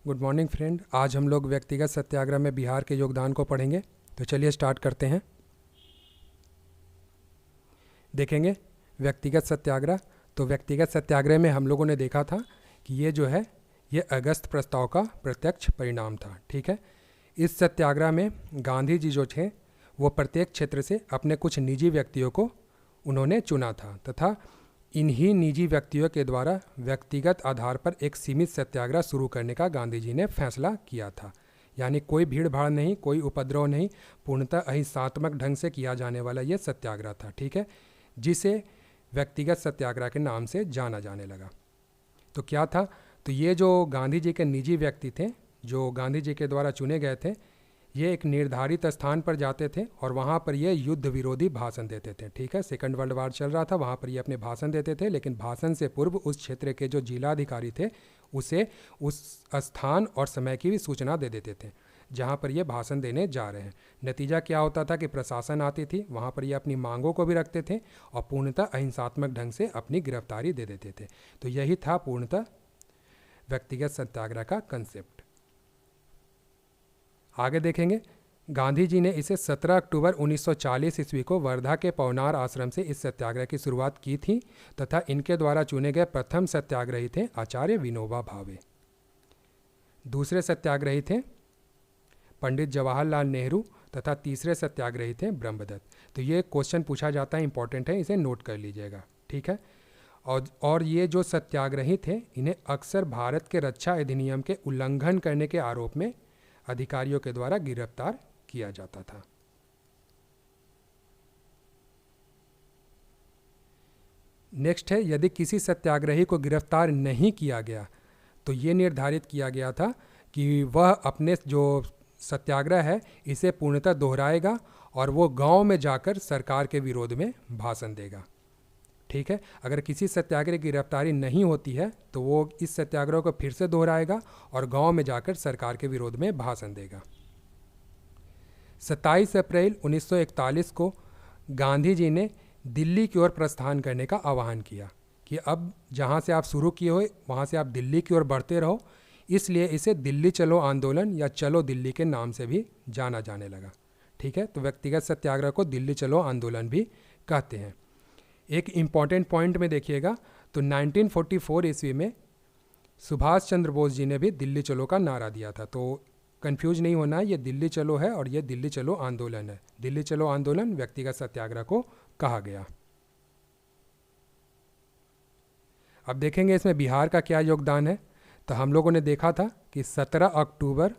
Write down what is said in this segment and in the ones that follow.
Good morning friend. आज हम लोग व्यक्तिगत सत्याग्रह में बिहार के योगदान को पढ़ेंगे। तो चलिए स्टार्ट करते हैं। देखेंगे व्यक्तिगत सत्याग्रह। तो व्यक्तिगत सत्याग्रह में हम लोगों ने देखा था कि ये जो है ये अगस्त प्रस्ताव का प्रत्यक्ष परिणाम था। ठीक है। इस सत्याग्रह में गांधी जी जो थे वो प्रत्येक क्षेत्र से अपने कुछ निजी व्यक्तियों को उन्होंने चुना था तथा इन्हीं निजी व्यक्तियों के द्वारा व्यक्तिगत आधार पर एक सीमित सत्याग्रह शुरू करने का गांधी जी ने फैसला किया था। यानी कोई भीड़ भाड़ नहीं, कोई उपद्रव नहीं, पूर्णतः अहिंसात्मक ढंग से किया जाने वाला ये सत्याग्रह था। ठीक है, जिसे व्यक्तिगत सत्याग्रह के नाम से जाना जाने लगा। तो क्या था? तो ये जो गांधी जी के निजी व्यक्ति थे, जो गांधी जी के द्वारा चुने गए थे, ये एक निर्धारित स्थान पर जाते थे और वहाँ पर ये युद्ध विरोधी भाषण देते थे। ठीक है, सेकंड वर्ल्ड वार चल रहा था, वहाँ पर ये अपने भाषण देते थे, लेकिन भाषण से पूर्व उस क्षेत्र के जो जिलाधिकारी थे उसे उस स्थान और समय की भी सूचना दे देते थे जहाँ पर ये भाषण देने जा रहे हैं। नतीजा क्या होता था कि प्रशासन आती थी, वहाँ पर ये अपनी मांगों को भी रखते थे और पूर्णतः अहिंसात्मक ढंग से अपनी गिरफ्तारी दे देते थे। तो यही था पूर्णतः व्यक्तिगत सत्याग्रह का कंसेप्ट। आगे देखेंगे, गांधी जी ने इसे 17 अक्टूबर 1940 ईस्वी को वर्धा के पवनार आश्रम से इस सत्याग्रह की शुरुआत की थी तथा इनके द्वारा चुने गए प्रथम सत्याग्रही थे आचार्य विनोबा भावे। दूसरे सत्याग्रही थे पंडित जवाहरलाल नेहरू तथा तीसरे सत्याग्रही थे ब्रह्मदत्त। तो ये क्वेश्चन पूछा जाता है, इंपॉर्टेंट है, इसे नोट कर लीजिएगा। ठीक है। और ये जो सत्याग्रही थे इन्हें अक्सर भारत के रक्षा अधिनियम के उल्लंघन करने के आरोप में अधिकारियों के द्वारा गिरफ्तार किया जाता था। नेक्स्ट है, यदि किसी सत्याग्रही को गिरफ्तार नहीं किया गया तो ये निर्धारित किया गया था कि वह अपने जो सत्याग्रह है इसे पूर्णतः दोहराएगा और वो गांव में जाकर सरकार के विरोध में भाषण देगा। ठीक है, अगर किसी सत्याग्रह की गिरफ्तारी नहीं होती है तो वो इस सत्याग्रह को फिर से दोहराएगा और गांव में जाकर सरकार के विरोध में भाषण देगा। 27 अप्रैल 1941 को गांधी जी ने दिल्ली की ओर प्रस्थान करने का आह्वान किया कि अब जहां से आप शुरू किए हो वहां से आप दिल्ली की ओर बढ़ते रहो। इसलिए इसे दिल्ली चलो आंदोलन या चलो दिल्ली के नाम से भी जाना जाने लगा। ठीक है, तो व्यक्तिगत सत्याग्रह को दिल्ली चलो आंदोलन भी कहते हैं। एक इम्पॉर्टेंट पॉइंट में देखिएगा, तो 1944 ईस्वी में सुभाष चंद्र बोस जी ने भी दिल्ली चलो का नारा दिया था। तो कंफ्यूज नहीं होना है, ये दिल्ली चलो है और ये दिल्ली चलो आंदोलन है। दिल्ली चलो आंदोलन व्यक्तिगत सत्याग्रह को कहा गया। अब देखेंगे इसमें बिहार का क्या योगदान है। तो हम लोगों ने देखा था कि 17 अक्टूबर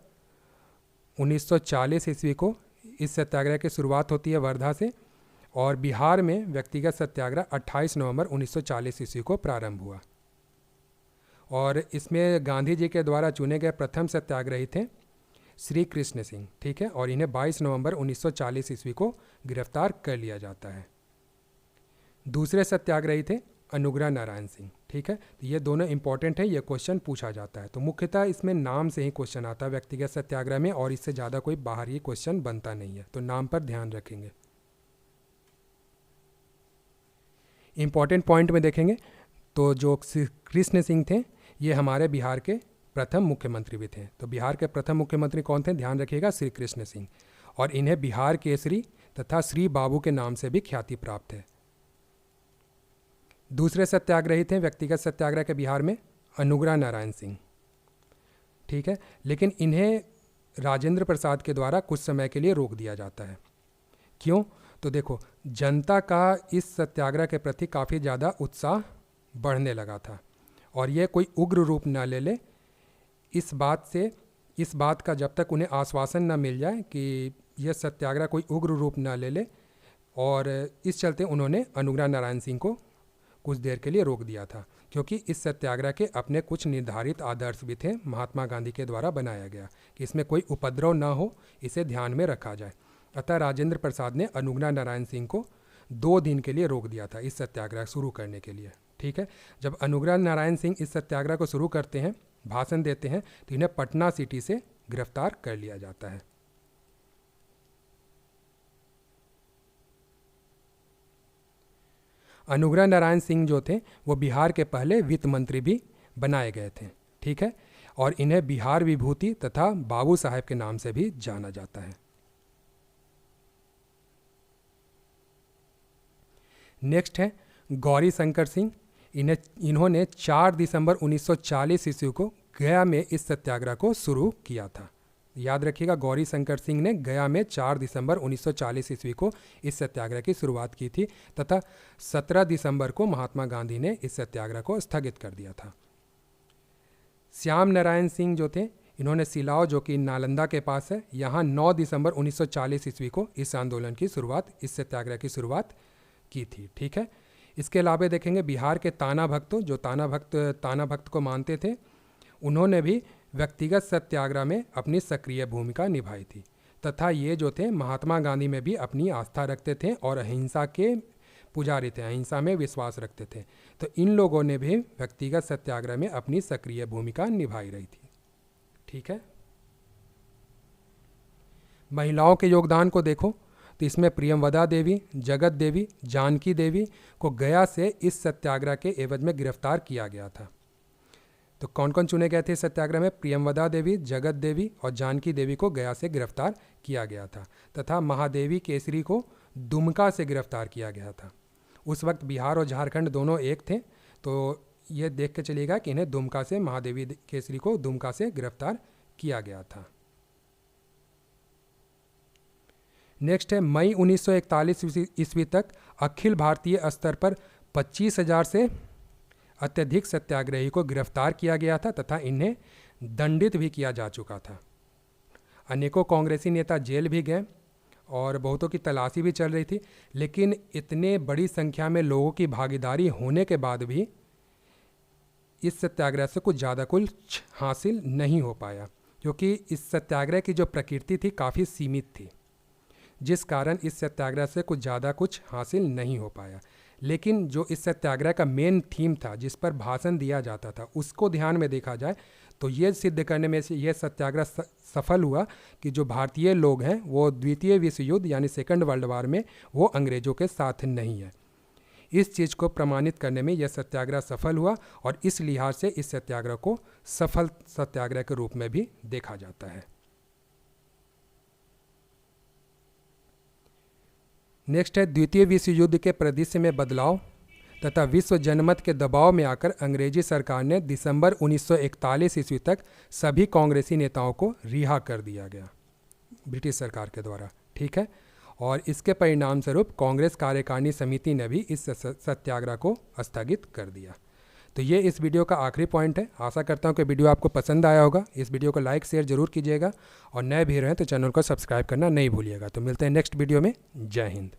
1940 ईस्वी को इस सत्याग्रह की शुरुआत होती है वर्धा से और बिहार में व्यक्तिगत सत्याग्रह 28 नवंबर 1940 ईस्वी को प्रारंभ हुआ और इसमें गांधी जी के द्वारा चुने गए प्रथम सत्याग्रही थे श्री कृष्ण सिंह। ठीक है, और इन्हें 22 नवंबर 1940 ईस्वी को गिरफ्तार कर लिया जाता है। दूसरे सत्याग्रही थे अनुग्रह नारायण सिंह। ठीक है, तो ये दोनों इंपॉर्टेंट है, ये क्वेश्चन पूछा जाता है। तो मुख्यतः इसमें नाम से ही क्वेश्चन आता है व्यक्तिगत सत्याग्रह में और इससे ज़्यादा कोई बाहरी क्वेश्चन बनता नहीं है, तो नाम पर ध्यान रखेंगे। इम्पॉर्टेंट पॉइंट में देखेंगे तो जो कृष्ण सिंह थे ये हमारे बिहार के प्रथम मुख्यमंत्री भी थे। तो बिहार के प्रथम मुख्यमंत्री कौन थे? ध्यान रखिएगा, श्री कृष्ण सिंह। और इन्हें बिहार केसरी तथा श्री बाबू के नाम से भी ख्याति प्राप्त है। दूसरे सत्याग्रही थे व्यक्तिगत सत्याग्रह के बिहार में अनुग्रह नारायण सिंह। ठीक है, लेकिन इन्हें राजेंद्र प्रसाद के द्वारा कुछ समय के लिए रोक दिया जाता है। क्यों? तो देखो, जनता का इस सत्याग्रह के प्रति काफ़ी ज़्यादा उत्साह बढ़ने लगा था और ये कोई उग्र रूप न ले ले, इस बात का जब तक उन्हें आश्वासन न मिल जाए कि यह सत्याग्रह कोई उग्र रूप न ले ले, और इस चलते उन्होंने अनुग्रह नारायण सिंह को कुछ देर के लिए रोक दिया था, क्योंकि इस सत्याग्रह के अपने कुछ निर्धारित आदर्श भी थे महात्मा गांधी के द्वारा बनाया गया कि इसमें कोई उपद्रव ना हो, इसे ध्यान में रखा जाए। अतः राजेंद्र प्रसाद ने अनुग्रह नारायण सिंह को 2 दिन के लिए रोक दिया था इस सत्याग्रह शुरू करने के लिए। ठीक है, जब अनुग्रह नारायण सिंह इस सत्याग्रह को शुरू करते हैं, भाषण देते हैं, तो इन्हें पटना सिटी से गिरफ्तार कर लिया जाता है। अनुग्रह नारायण सिंह जो थे वो बिहार के पहले वित्त मंत्री भी बनाए गए थे। ठीक है, और इन्हें बिहार विभूति तथा बाबू साहेब के नाम से भी जाना जाता है। नेक्स्ट है गौरी शंकर सिंह। इन्होंने 4 दिसंबर 1940 ईस्वी को गया में इस सत्याग्रह को शुरू किया था। याद रखिएगा, गौरी शंकर सिंह ने गया में 4 दिसंबर 1940 ईस्वी को इस सत्याग्रह की शुरुआत की थी तथा 17 दिसंबर को महात्मा गांधी ने इस सत्याग्रह को स्थगित कर दिया था। श्याम नारायण सिंह जो थे, इन्होंने सिलाव, जो कि नालंदा के पास है, यहाँ 9 दिसंबर 1940 ईस्वी को इस आंदोलन की शुरुआत, इस सत्याग्रह की शुरुआत की थी। ठीक है, इसके अलावा देखेंगे बिहार के ताना भक्त, जो ताना भक्त को मानते थे, उन्होंने भी व्यक्तिगत सत्याग्रह में अपनी सक्रिय भूमिका निभाई थी तथा ये जो थे महात्मा गांधी में भी अपनी आस्था रखते थे और अहिंसा के पुजारी थे, अहिंसा में विश्वास रखते थे। तो इन लोगों ने भी व्यक्तिगत सत्याग्रह में अपनी सक्रिय भूमिका निभाई रही थी। ठीक है, महिलाओं के योगदान को देखो तो इसमें प्रियमवदा देवी, जगत देवी, जानकी देवी को गया से इस सत्याग्रह के एवज में गिरफ्तार किया गया था। तो कौन कौन चुने गए थे इस सत्याग्रह में? प्रियमवदा देवी, जगत देवी और जानकी देवी को गया से गिरफ्तार किया गया था तथा महादेवी केसरी को दुमका से गिरफ्तार किया गया था। उस वक्त बिहार और झारखंड दोनों एक थे, तो ये देख के चलिएगा कि इन्हें दुमका से, महादेवी केसरी को दुमका से गिरफ्तार किया गया था। नेक्स्ट है मई 1941 ईस्वी तक अखिल भारतीय स्तर पर 25,000 से अत्यधिक सत्याग्रही को गिरफ्तार किया गया था तथा इन्हें दंडित भी किया जा चुका था। अनेकों कांग्रेसी नेता जेल भी गए और बहुतों की तलाशी भी चल रही थी, लेकिन इतने बड़ी संख्या में लोगों की भागीदारी होने के बाद भी इस सत्याग्रह से कुछ ज़्यादा कुछ हासिल नहीं हो पाया, क्योंकि इस सत्याग्रह की जो प्रकृति थी काफ़ी सीमित थी, जिस कारण इस सत्याग्रह से कुछ ज़्यादा कुछ हासिल नहीं हो पाया। लेकिन जो इस सत्याग्रह का मेन थीम था, जिस पर भाषण दिया जाता था, उसको ध्यान में देखा जाए तो ये सिद्ध करने में से यह सत्याग्रह सफल हुआ कि जो भारतीय लोग हैं वो द्वितीय विश्व युद्ध यानी सेकंड वर्ल्ड वार में वो अंग्रेज़ों के साथ नहीं है। इस चीज़ को प्रमाणित करने में यह सत्याग्रह सफल हुआ और इस लिहाज से इस सत्याग्रह को सफल सत्याग्रह के रूप में भी देखा जाता है। नेक्स्ट है द्वितीय विश्व युद्ध के परिदृश्य में बदलाव तथा विश्व जनमत के दबाव में आकर अंग्रेजी सरकार ने दिसंबर 1941 ईस्वी तक सभी कांग्रेसी नेताओं को रिहा कर दिया गया ब्रिटिश सरकार के द्वारा। ठीक है, और इसके परिणाम स्वरूप कांग्रेस कार्यकारिणी समिति ने भी इस सत्याग्रह को स्थगित कर दिया। तो ये इस वीडियो का आखिरी पॉइंट है। आशा करता हूँ कि वीडियो आपको पसंद आया होगा। इस वीडियो को लाइक शेयर जरूर कीजिएगा और नए भी रहें तो चैनल को सब्सक्राइब करना नहीं भूलिएगा। तो मिलते हैं नेक्स्ट वीडियो में। जय हिंद।